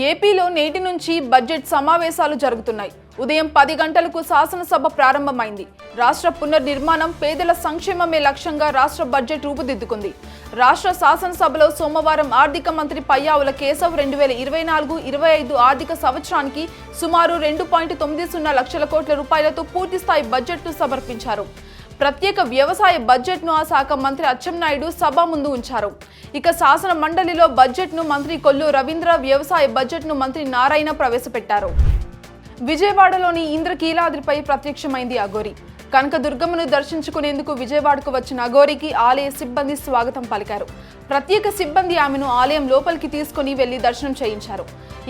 ఏపీలో నేటి నుంచి బడ్జెట్ సమావేశాలు జరుగుతున్నాయి. ఉదయం 10 గంటలకు శాసనసభ ప్రారంభమైంది. రాష్ట్ర పునర్నిర్మాణం, పేదల సంక్షేమమే లక్ష్యంగా రాష్ట్ర బడ్జెట్ రూపుదిద్దుకుంది. రాష్ట్ర శాసనసభలో సోమవారం ఆర్థిక మంత్రి పయ్యావుల కేశవ్ 2024-25 ఆర్థిక సంవత్సరానికి సుమారు 2.90 లక్షల కోట్ల రూపాయలతో పూర్తిస్థాయి బడ్జెట్ను సమర్పించారు. ప్రత్యేక వ్యవసాయ బడ్జెట్ను ఆ శాఖ మంత్రి అచ్చెన్నాయుడు సభ ముందు ఉంచారు. ఇక శాసన మండలిలో బడ్జెట్ను మంత్రి కొల్లు రవీంద్ర, వ్యవసాయ బడ్జెట్ను మంత్రి నారాయణ ప్రవేశపెట్టారు. విజయవాడలోని ఇంద్రకీలాద్రిపై ప్రత్యక్షమైంది అఘోరి. కనకదుర్గమ్మను దర్శించుకునేందుకు విజయవాడకు వచ్చిన అఘోరికి ఆలయ సిబ్బంది స్వాగతం పలికారు. ప్రత్యేక సిబ్బంది ఆమెను ఆలయం లోపలికి తీసుకుని వెళ్లి దర్శనం చేయించారు.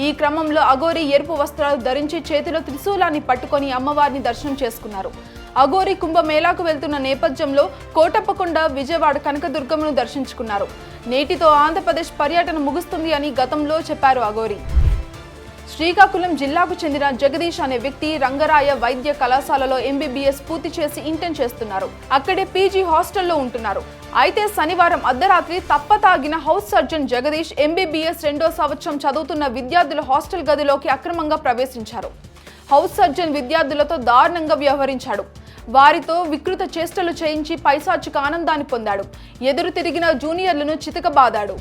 ఈ క్రమంలో అఘోరి ఎరుపు వస్త్రాలు ధరించి చేతిలో త్రిశూలాన్ని పట్టుకొని అమ్మవారిని దర్శనం చేసుకున్నారు. అఘోరి కుంభమేళాకు వెళ్తున్న నేపథ్యంలో కోటప్పకొండ, విజయవాడ కనకదుర్గమ్మను దర్శించుకున్నారు. నేటితో ఆంధ్రప్రదేశ్ పర్యటన ముగుస్తుంది అని గతంలో చెప్పారు అఘోరి. శ్రీకాకుళం జిల్లాకు చెందిన జగదీష్ అనే వ్యక్తి రంగరాయ వైద్య కళాశాలలో MBBS పూర్తి చేసి ఇంటర్న్ చేస్తున్నారు. అక్కడే PG హాస్టల్లో ఉంటున్నారు. అయితే శనివారం అర్ధరాత్రి తప్పతాగిన హౌస్ సర్జన్ జగదీష్ MBBS 2వ సంవత్సరం చదువుతున్న విద్యార్థుల హాస్టల్ గదిలోకి అక్రమంగా ప్రవేశించారు. హౌస్ సర్జన్ విద్యార్థులతో దారుణంగా వ్యవహరించాడు. వారితో వికృత చేష్టలు చేయించి పైశాచిక ఆనందాన్ని పొందాడు. ఎదురు తిరిగిన జూనియర్లను చితకబాదాడు.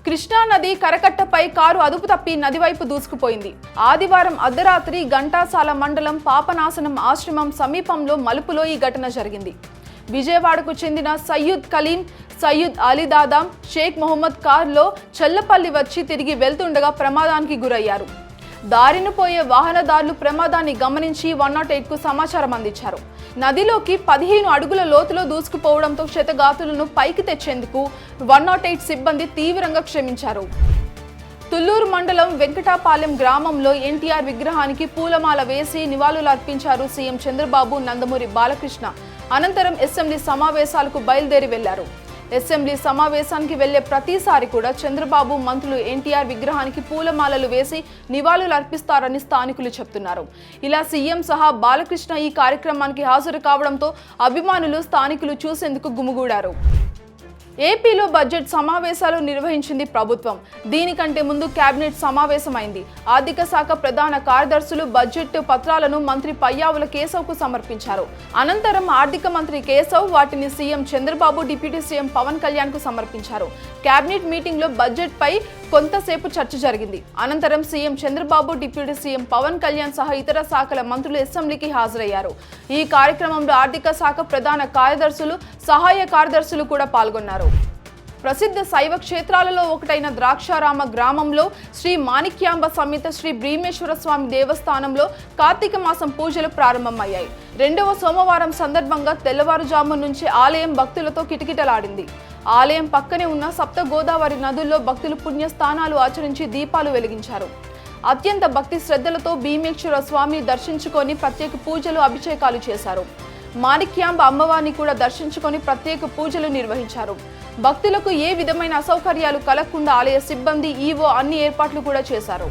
కృష్ణానది కరకట్టపై కారు అదుపు తప్పి నదివైపు దూసుకుపోయింది. ఆదివారం అర్ధరాత్రి ఘంటాసాల మండలం పాపనాశనం ఆశ్రమం సమీపంలో మలుపులో ఈ ఘటన జరిగింది. విజయవాడకు చెందిన సయ్యద్ కలీం, సయ్యద్ అలీదాదా, షేక్ మొహమ్మద్ కారులో చెల్లపల్లి వచ్చి తిరిగి వెళ్తుండగా ప్రమాదానికి గురయ్యారు. దారిన పోయే వాహనదారులు ప్రమాదాన్ని గమనించి 108కు సమాచారం అందించారు. నదిలోకి 15 అడుగుల లోతులో దూసుకుపోవడంతో క్షతగాతులను పైకి తెచ్చేందుకు 108 సిబ్బంది తీవ్రంగా శ్రమించారు. తుళ్లూరు మండలం వెంకటాపాలెం గ్రామంలో NTR విగ్రహానికి పూలమాల వేసి నివాళులర్పించారు సీఎం చంద్రబాబు, నందమూరి బాలకృష్ణ. అనంతరం అసెంబ్లీ సమావేశాలకు బయలుదేరి వెళ్లారు. అసెంబ్లీ సమావేశానికి వెళ్లే ప్రతిసారి కూడా చంద్రబాబు, మంత్రులు NTR విగ్రహానికి పూలమాలలు వేసి నివాళులు అర్పిస్తారని స్థానికులు చెప్తున్నారు. ఇలా సీఎం సహా బాలకృష్ణ ఈ కార్యక్రమానికి హాజరు కావడంతో అభిమానులు, స్థానికులు చూసేందుకు గుమిగూడారు. ఏపీలో బడ్జెట్ సమావేశాలు నిర్వహించింది ప్రభుత్వం. దీనికంటే ముందు కేబినెట్ సమావేశమైంది. ఆర్థిక శాఖ ప్రధాన కార్యదర్శులు బడ్జెట్ పత్రాలను మంత్రి పయ్యావుల కేశవ్కు సమర్పించారు. అనంతరం ఆర్థిక మంత్రి కేశవ్ వాటిని CM Chandrababu, deputy CM Pawan కళ్యాణ్కు సమర్పించారు. కేబినెట్ మీటింగ్లో బడ్జెట్ పై కొంతసేపు చర్చ జరిగింది. అనంతరం CM Chandrababu, deputy CM Pawan Kalyan సహా ఇతర శాఖల మంత్రులు అసెంబ్లీకి హాజరయ్యారు. ఈ కార్యక్రమంలో ఆర్థిక శాఖ ప్రధాన కార్యదర్శులు, సహాయ కార్యదర్శులు కూడా పాల్గొన్నారు. ప్రసిద్ధ శైవ క్షేత్రాలలో ఒకటైన ద్రాక్షారామ గ్రామంలో శ్రీ మాణిక్యాంబ సమేత శ్రీ భీమేశ్వర స్వామి దేవస్థానంలో కార్తీక మాసం పూజలు ప్రారంభమయ్యాయి. 2వ సోమవారం సందర్భంగా తెల్లవారుజాము నుంచి ఆలయం భక్తులతో కిటకిటలాడింది. ఆలయం పక్కనే ఉన్న సప్త గోదావరి నదుల్లో భక్తులు పుణ్యస్థానాలు ఆచరించి దీపాలు వెలిగించారు. అత్యంత భక్తి శ్రద్ధలతో భీమేశ్వర స్వామిని దర్శించుకొని ప్రత్యేక పూజలు, అభిషేకాలు చేశారు. మాణిక్యాంబ అమ్మవారిని కూడా దర్శించుకొని ప్రత్యేక పూజలు నిర్వహించారు. భక్తులకు ఏ విధమైన అసౌకర్యాలు కలగకుండా ఆలయ సిబ్బంది, ఈవో అన్ని ఏర్పాట్లు కూడా చేశారు.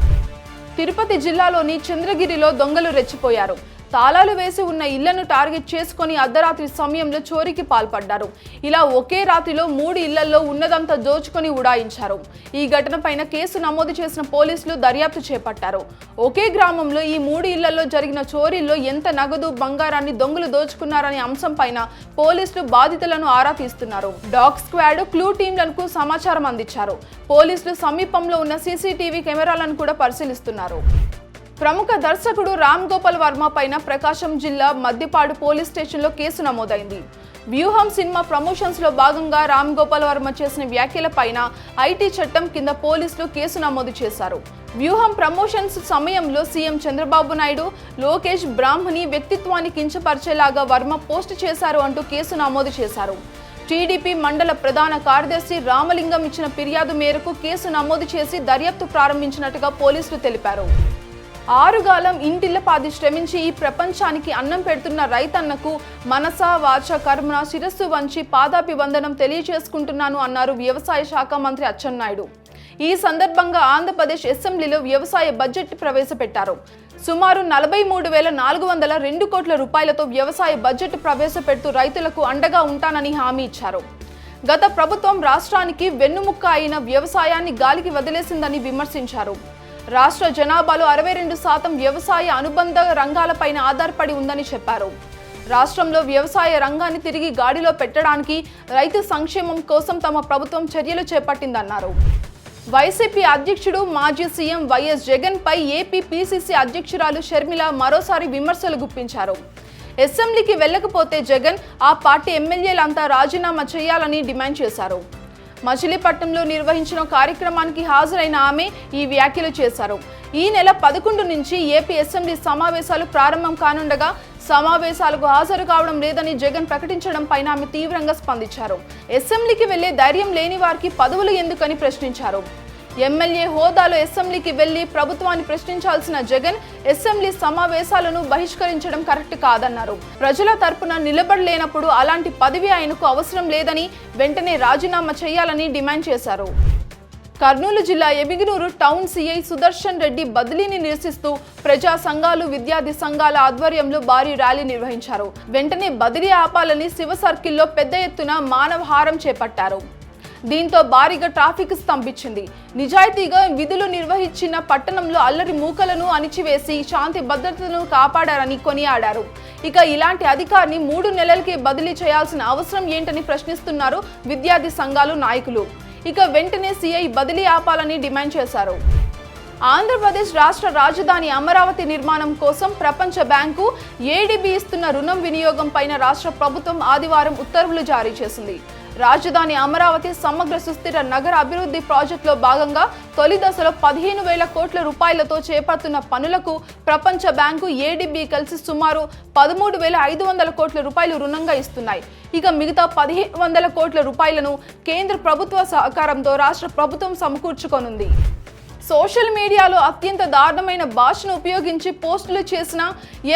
తిరుపతి జిల్లాలోని చంద్రగిరిలో దొంగలు రెచ్చిపోయారు. తాళాలు వేసి ఉన్న ఇళ్లను టార్గెట్ చేసుకుని అర్ధరాత్రి సమయంలో చోరీకి పాల్పడ్డారు. ఇలా ఒకే రాత్రిలో 3 ఇళ్లలో ఉన్నదంతా దోచుకొని ఉడాయించారు. ఈ ఘటనపైన కేసు నమోదు చేసిన పోలీసులు దర్యాప్తు చేపట్టారు. ఒకే గ్రామంలో ఈ 3 ఇళ్లలో జరిగిన చోరీల్లో ఎంత నగదు, బంగారాన్ని దొంగలు దోచుకున్నారనే అంశంపైన పోలీసులు బాధితులను ఆరా తీస్తున్నారు. డాగ్ స్క్వాడ్, క్లూ టీంలకు సమాచారం అందించారు. పోలీసులు సమీపంలో ఉన్న CCTV కెమెరాలను కూడా పరిశీలిస్తున్నారు. ప్రముఖ దర్శకుడు రామ్ గోపాల్ వర్మ పైన ప్రకాశం జిల్లా మద్దిపాడు పోలీస్ స్టేషన్లో కేసు నమోదైంది. వ్యూహం సినిమా ప్రమోషన్స్ లో భాగంగా రామ్ గోపాల్ వర్మ చేసిన వ్యాఖ్యలపైన IT చట్టం కింద పోలీసులు కేసు నమోదు చేశారు. వ్యూహం ప్రమోషన్స్ సమయంలో సీఎం చంద్రబాబు నాయుడు, లోకేష్, బ్రాహ్మణి వ్యక్తిత్వాన్ని కించపరిచేలాగా వర్మ పోస్ట్ చేశారు అంటూ కేసు నమోదు చేశారు. టీడీపీ మండల ప్రధాన కార్యదర్శి రామలింగం ఇచ్చిన ఫిర్యాదు మేరకు కేసు నమోదు చేసి దర్యాప్తు ప్రారంభించినట్టుగా పోలీసులు తెలిపారు. ఆరుగాలం ఇంటిల్లపాది శ్రమించి ఈ ప్రపంచానికి అన్నం పెడుతున్న రైతన్నకు మనస, వాచ, కర్మ శిరస్సు వంచి పాదాభివందనం తెలియజేసుకుంటున్నాను అన్నారు వ్యవసాయ శాఖ మంత్రి అచ్చెన్నాయుడు. ఈ సందర్భంగా ఆంధ్రప్రదేశ్ అసెంబ్లీలో వ్యవసాయ బడ్జెట్ ప్రవేశపెట్టారు. సుమారు 43,402 కోట్ల రూపాయలతో వ్యవసాయ బడ్జెట్ ప్రవేశపెడుతూ రైతులకు అండగా ఉంటానని హామీ ఇచ్చారు. గత ప్రభుత్వం రాష్ట్రానికి వెన్నుముక్క అయిన వ్యవసాయాన్ని గాలికి వదిలేసిందని విమర్శించారు. రాష్ట్ర జనాభాలో 62% వ్యవసాయ అనుబంధ రంగాలపైన ఆధారపడి ఉందని చెప్పారు. రాష్ట్రంలో వ్యవసాయ రంగాన్ని తిరిగి గాడిలో పెట్టడానికి రైతు సంక్షేమం కోసం తమ ప్రభుత్వం చర్యలు చేపట్టిందన్నారు. వైసీపీ అధ్యక్షుడు మాజీ సీఎం వైఎస్ జగన్ పై ఏపీ పీసీసీ అధ్యక్షురాలు షర్మిల మరోసారి విమర్శలు గుప్పించారు. అసెంబ్లీకి వెళ్లకపోతే జగన్ ఆ పార్టీ ఎమ్మెల్యేలంతా రాజీనామా చేయాలని డిమాండ్ చేశారు. మచిలీపట్నంలో నిర్వహించిన కార్యక్రమానికి హాజరైన ఆమె ఈ వ్యాఖ్యలు చేశారు. ఈ నెల 11 నుంచి ఏపీ అసెంబ్లీ సమావేశాలు ప్రారంభం కానుండగా సమావేశాలకు హాజరు కావడం లేదని జగన్ ప్రకటించడం పైన ఆమె తీవ్రంగా స్పందించారు. అసెంబ్లీకి వెళ్లే ధైర్యం లేని వారికి పదవులు ఎందుకని ప్రశ్నించారు. ఎమ్మెల్యే హోదాలో అసెంబ్లీకి వెళ్లి ప్రభుత్వాన్ని ప్రశ్నించాల్సిన జగన్ అసెంబ్లీ సమావేశాలను బహిష్కరించడం కరెక్ట్ కాదన్నారు. ప్రజల తరపున నిలబడలేనప్పుడు అలాంటి పదవి ఆయనకు అవసరం లేదని వెంటనే రాజీనామా చేయాలని డిమాండ్ చేశారు. కర్నూలు జిల్లా ఎబిగినూరు టౌన్ సీఐ సుదర్శన్ రెడ్డి బదిలీని నిరసిస్తూ ప్రజా సంఘాలు, విద్యార్థి సంఘాల ఆధ్వర్యంలో భారీ ర్యాలీ నిర్వహించారు. వెంటనే బదిలీ ఆపాలని శివ సర్కిల్లో పెద్ద ఎత్తున మానవహారం చేపట్టారు. దీంతో భారీగా ట్రాఫిక్ స్తంభించింది. నిజాయితీగా విధులు నిర్వహించిన పట్టణంలో అల్లరి మూకలను అణిచివేసి శాంతి భద్రతను కాపాడారని కొనియాడారు. ఇక ఇలాంటి అధికారిని 3 నెలలకే బదిలీ చేయాల్సిన అవసరం ఏంటని ప్రశ్నిస్తున్నారు విద్యార్థి సంఘాలు నాయకులు. ఇక వెంటనే సీఐ బదిలీ ఆపాలని డిమాండ్ చేశారు. ఆంధ్రప్రదేశ్ రాష్ట్ర రాజధాని అమరావతి నిర్మాణం కోసం ప్రపంచ బ్యాంకు, ఏడీబీ ఇస్తున్న రుణం వినియోగం పైన రాష్ట్ర ప్రభుత్వం ఆదివారం ఉత్తర్వులు జారీ చేసింది. రాజధాని అమరావతి సమగ్ర సుస్థిర నగర అభివృద్ధి ప్రాజెక్టులో భాగంగా తొలి దశలో 15,000 కోట్ల రూపాయలతో చేపడుతున్న పనులకు ప్రపంచ బ్యాంకు, ఏడీబీ కలిసి సుమారు 13,500 కోట్ల రూపాయలు రుణంగా ఇస్తున్నాయి. ఇక మిగతా 1,500 కోట్ల రూపాయలను కేంద్ర ప్రభుత్వ సహకారంతో రాష్ట్ర ప్రభుత్వం సమకూర్చుకోనుంది. సోషల్ మీడియాలో అత్యంత దారుణమైన భాషను ఉపయోగించి పోస్టులు చేసిన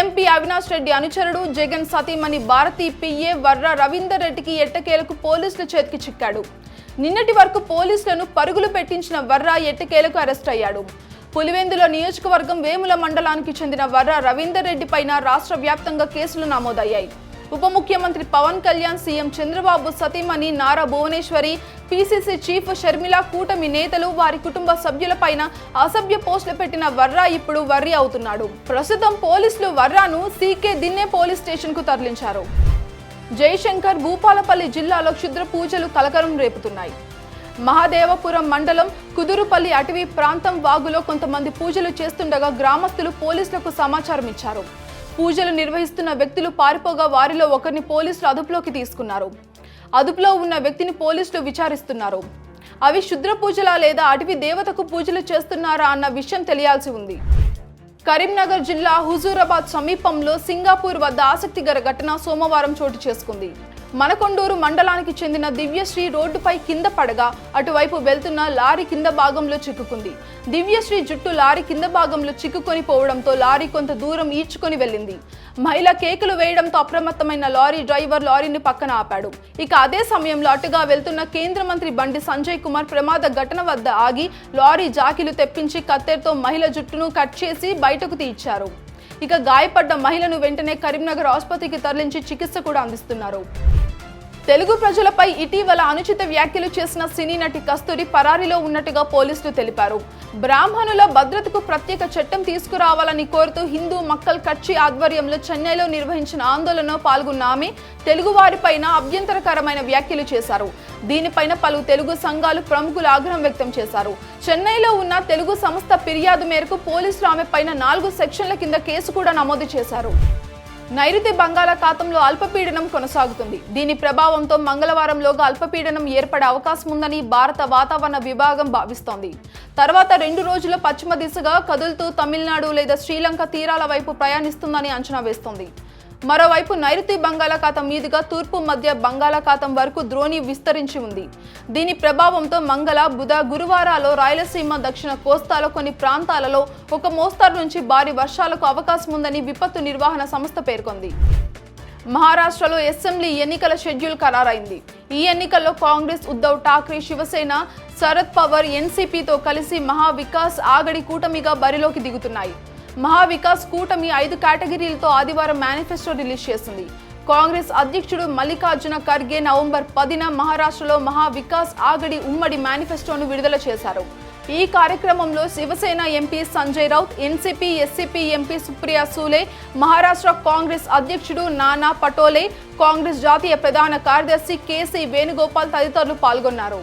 ఎంపీ అవినాష్ రెడ్డి అనుచరుడు జగన్ సతీమణి భారతి పిఏ వర్ర రవీందర్ రెడ్డికి ఎట్టకేలకు పోలీసుల చేతికి చిక్కాడు. నిన్నటి వరకు పోలీసులను పరుగులు పెట్టించిన వర్ర ఎట్టకేలకు అరెస్ట్ అయ్యాడు. పులివెందుల నియోజకవర్గం వేముల మండలానికి చెందిన వర్ర రవీందర్ రెడ్డి పైన రాష్ట్ర వ్యాప్తంగా కేసులు నమోదయ్యాయి. ఉప ముఖ్యమంత్రి పవన్ కళ్యాణ్, సీఎం చంద్రబాబు సతీమణి నారా భువనేశ్వరి, పీసీసీ చీఫ్ షర్మిల, కూటమి నేతలు, వారి కుటుంబ సభ్యులపైన అసభ్య పోస్టులు పెట్టిన వర్రా ఇప్పుడు వర్రీ అవుతున్నాడు. ప్రస్తుతం పోలీసులు వర్రాను సీకే దిన్నే పోలీస్ స్టేషన్ కు తరలించారు. జయశంకర్, భూపాలపల్లి జిల్లాలో క్షుద్ర పూజలు కలకలం రేపుతున్నాయి. మహాదేవపురం మండలం కుదురుపల్లి అటవీ ప్రాంతం వాగులో కొంతమంది పూజలు చేస్తుండగా గ్రామస్తులు పోలీసులకు సమాచారం ఇచ్చారు. పూజలు నిర్వహిస్తున్న వ్యక్తులు పారిపోగా వారిలో ఒకరిని పోలీసులు అదుపులోకి తీసుకున్నారు. అదుపులో ఉన్న వ్యక్తిని పోలీసులు విచారిస్తున్నారు. అవి క్షుద్ర పూజలా లేదా అటవీ దేవతకు పూజలు చేస్తున్నారా అన్న విషయం తెలియాల్సి ఉంది. కరీంనగర్ జిల్లా హుజూరాబాద్ సమీపంలో సింగాపూర్ వద్ద ఆసక్తికర ఘటన సోమవారం చోటు చేసుకుంది. మనకొండూరు మండలానికి చెందిన దివ్యశ్రీ రోడ్డుపై కింద పడగా అటువైపు వెళ్తున్న లారీ కింద భాగంలో చిక్కుకుంది. దివ్యశ్రీ జుట్టు లారీ కింద భాగంలో చిక్కుకొని పోవడంతో లారీ కొంత దూరం ఈడ్చుకొని వెళ్ళింది. మహిళ కేకలు వేయడంతో అప్రమత్తమైన లారీ డ్రైవర్ లారీని పక్కన ఆపాడు. ఇక అదే సమయంలో అటుగా వెళ్తున్న కేంద్ర మంత్రి బండి సంజయ్ కుమార్ ప్రమాద ఘటన వద్ద ఆగి లారీ జాకీలు తెప్పించి కత్తెరతో మహిళ జుట్టును కట్ చేసి బయటకు తీయించారు. ఇక గాయపడ్డ మహిళను వెంటనే కరీంనగర్ ఆసుపత్రికి తరలించి చికిత్స కూడా అందిస్తున్నారు. తెలుగు ప్రజలపై ఇటీవల అనుచిత వ్యాఖ్యలు చేసిన సినీ నటి కస్తూరి పరారీలో ఉన్నట్టుగా పోలీసులు తెలిపారు. బ్రాహ్మణుల భద్రతకు ప్రత్యేక చట్టం తీసుకురావాలని కోరుతూ హిందూ మక్కల్ కచ్చి ఆధ్వర్యంలో చెన్నైలో నిర్వహించిన ఆందోళనలో పాల్గొన్న ఆమె తెలుగువారిపైన అభ్యంతరకరమైన వ్యాఖ్యలు చేశారు. దీనిపైన పలు తెలుగు సంఘాలు, ప్రముఖులు ఆగ్రహం వ్యక్తం చేశారు. చెన్నైలో ఉన్న తెలుగు సంస్థ ఫిర్యాదు మేరకు పోలీసులు ఆమె పైన 4 సెక్షన్ల కింద కేసు కూడా నమోదు చేశారు. నైరుతి బంగాళాఖాతంలో అల్పపీడనం కొనసాగుతుంది. దీని ప్రభావంతో మంగళవారంలోగా అల్పపీడనం ఏర్పడే అవకాశం ఉందని భారత వాతావరణ విభాగం భావిస్తోంది. తర్వాత 2 రోజుల పశ్చిమ దిశగా కదులుతూ తమిళనాడు లేదా శ్రీలంక తీరాల వైపు ప్రయాణిస్తుందని అంచనా వేస్తోంది. మరోవైపు నైరుతి బంగాళాఖాతం మీదుగా తూర్పు మధ్య బంగాళాఖాతం వరకు ద్రోణి విస్తరించి ఉంది. దీని ప్రభావంతో మంగళ, బుధ, గురువారాల్లో రాయలసీమ, దక్షిణ కోస్తాలో కొన్ని ప్రాంతాలలో ఒక మోస్తరు నుంచి భారీ వర్షాలకు అవకాశం ఉందని విపత్తు నిర్వహణ సంస్థ పేర్కొంది. మహారాష్ట్రలో అసెంబ్లీ ఎన్నికల షెడ్యూల్ ఖరారైంది. ఈ ఎన్నికల్లో కాంగ్రెస్, ఉద్ధవ్ ఠాక్రే, శివసేన, శరద్ పవార్, ఎన్సీపీతో కలిసి మహావికాస్ ఆగడి కూటమిగా బరిలోకి దిగుతున్నాయి. మహావికాస్ కూటమి 5 కేటగిరీలతో ఆదివారం మేనిఫెస్టో రిలీజ్ చేసింది. కాంగ్రెస్ అధ్యక్షుడు మల్లికార్జున ఖర్గే నవంబర్ 10న మహారాష్ట్రలో మహావికాస్ ఆగడి ఉమ్మడి మేనిఫెస్టోను విడుదల చేశారు. ఈ కార్యక్రమంలో Shiv Sena MP Sanjay Raut, NCP SCP MP Supriya Sule, Maharashtra Congress అధ్యక్షుడు నానా పటోలే, కాంగ్రెస్ జాతీయ ప్రధాన కార్యదర్శి కేసీ వేణుగోపాల్ తదితరులు పాల్గొన్నారు.